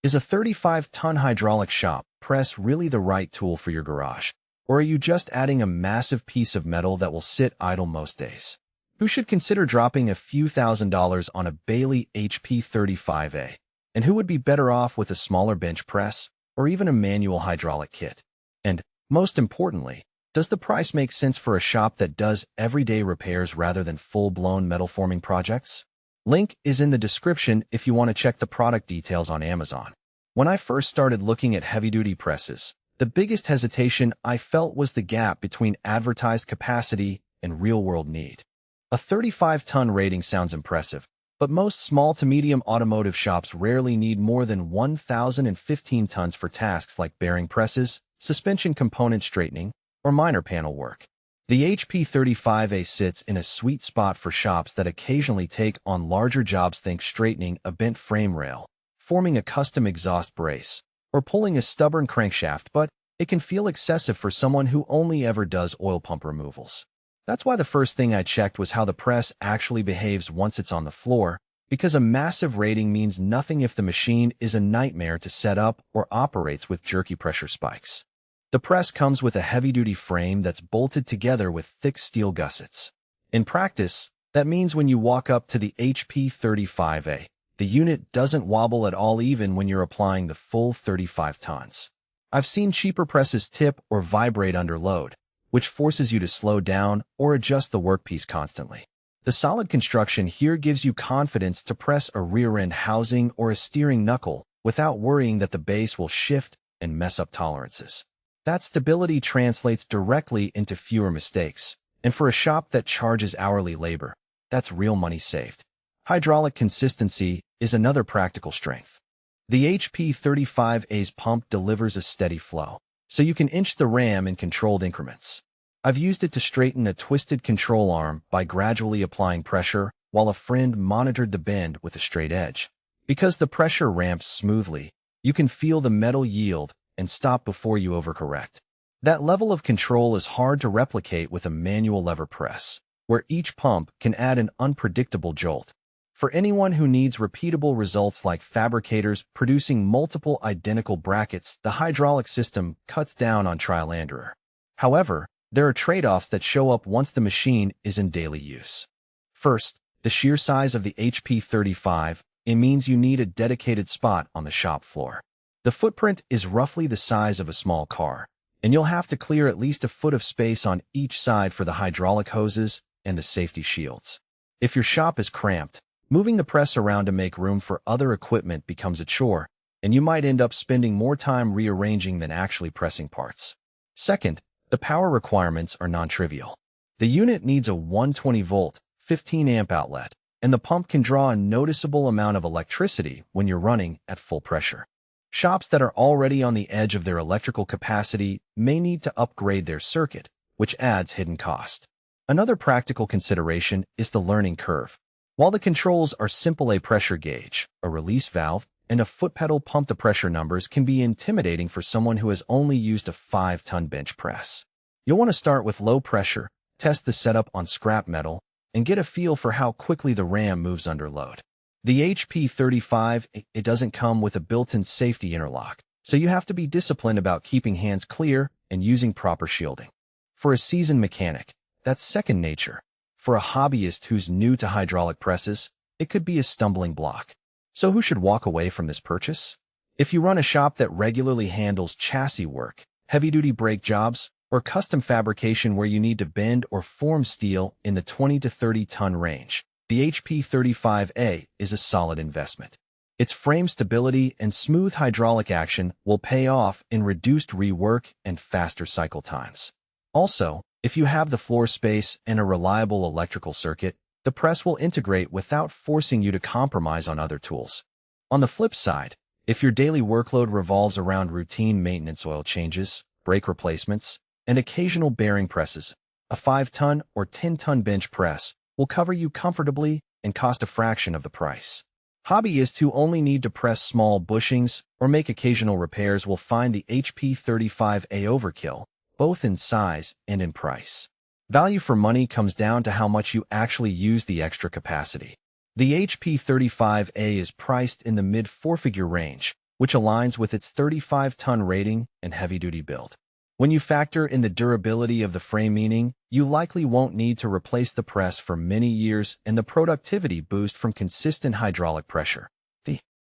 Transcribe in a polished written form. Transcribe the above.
Is a 35-ton hydraulic shop press really the right tool for your garage? Or are you just adding a massive piece of metal that will sit idle most days? Who should consider dropping a few $1,000s on a Bailey HP35A? And who would be better off with a smaller bench press or even a manual hydraulic kit? And, most importantly, does the price make sense for a shop that does everyday repairs rather than full-blown metal forming projects? Link is in the description if you want to check the product details on Amazon. When I first started looking at heavy-duty presses, the biggest hesitation I felt was the gap between advertised capacity and real-world need. A 35-ton rating sounds impressive, but most small to medium automotive shops rarely need more than 1,015 tons for tasks like bearing presses, suspension component straightening, or minor panel work. The HP35A sits in a sweet spot for shops that occasionally take on larger jobs. Think straightening a bent frame rail, forming a custom exhaust brace, or pulling a stubborn crankshaft, but it can feel excessive for someone who only ever does oil pump removals. That's why the first thing I checked was how the press actually behaves once it's on the floor, because a massive rating means nothing if the machine is a nightmare to set up or operates with jerky pressure spikes. The press comes with a heavy-duty frame that's bolted together with thick steel gussets. In practice, that means when you walk up to the HP35A, the unit doesn't wobble at all even when you're applying the full 35 tons. I've seen cheaper presses tip or vibrate under load, which forces you to slow down or adjust the workpiece constantly. The solid construction here gives you confidence to press a rear-end housing or a steering knuckle without worrying that the base will shift and mess up tolerances. That stability translates directly into fewer mistakes, and for a shop that charges hourly labor, that's real money saved. Hydraulic consistency is another practical strength. The HP35A's pump delivers a steady flow, so you can inch the ram in controlled increments. I've used it to straighten a twisted control arm by gradually applying pressure, while a friend monitored the bend with a straight edge. Because the pressure ramps smoothly, you can feel the metal yield and stop before you overcorrect. That level of control is hard to replicate with a manual lever press, where each pump can add an unpredictable jolt. For anyone who needs repeatable results like fabricators producing multiple identical brackets, the hydraulic system cuts down on trial and error. However, there are trade-offs that show up once the machine is in daily use. First, the sheer size of the HP35, it means you need a dedicated spot on the shop floor. The footprint is roughly the size of a small car, and you'll have to clear at least a foot of space on each side for the hydraulic hoses and the safety shields. If your shop is cramped, moving the press around to make room for other equipment becomes a chore, and you might end up spending more time rearranging than actually pressing parts. Second, the power requirements are non-trivial. The unit needs a 120-volt, 15-amp outlet, and the pump can draw a noticeable amount of electricity when you're running at full pressure. Shops that are already on the edge of their electrical capacity may need to upgrade their circuit, which adds hidden cost. Another practical consideration is the learning curve. While the controls are simple, a pressure gauge, a release valve, and a foot pedal pump, the pressure numbers can be intimidating for someone who has only used a 5-ton bench press. You'll want to start with low pressure, test the setup on scrap metal, and get a feel for how quickly the ram moves under load. The HP35, it doesn't come with a built-in safety interlock, so you have to be disciplined about keeping hands clear and using proper shielding. For a seasoned mechanic, that's second nature. For a hobbyist who's new to hydraulic presses, it could be a stumbling block. So who should walk away from this purchase? If you run a shop that regularly handles chassis work, heavy-duty brake jobs, or custom fabrication where you need to bend or form steel in the 20 to 30-ton range, the HP35A is a solid investment. Its frame stability and smooth hydraulic action will pay off in reduced rework and faster cycle times. Also, if you have the floor space and a reliable electrical circuit, the press will integrate without forcing you to compromise on other tools. On the flip side, if your daily workload revolves around routine maintenance, oil changes, brake replacements, and occasional bearing presses, a 5-ton or 10-ton bench press will cover you comfortably and cost a fraction of the price. Hobbyists who only need to press small bushings or make occasional repairs will find the HP35A overkill, both in size and in price. Value for money comes down to how much you actually use the extra capacity. The HP35A is priced in the mid-four-figure range, which aligns with its 35-ton rating and heavy-duty build. When you factor in the durability of the frame, meaning you likely won't need to replace the press for many years, and the productivity boost from consistent hydraulic pressure,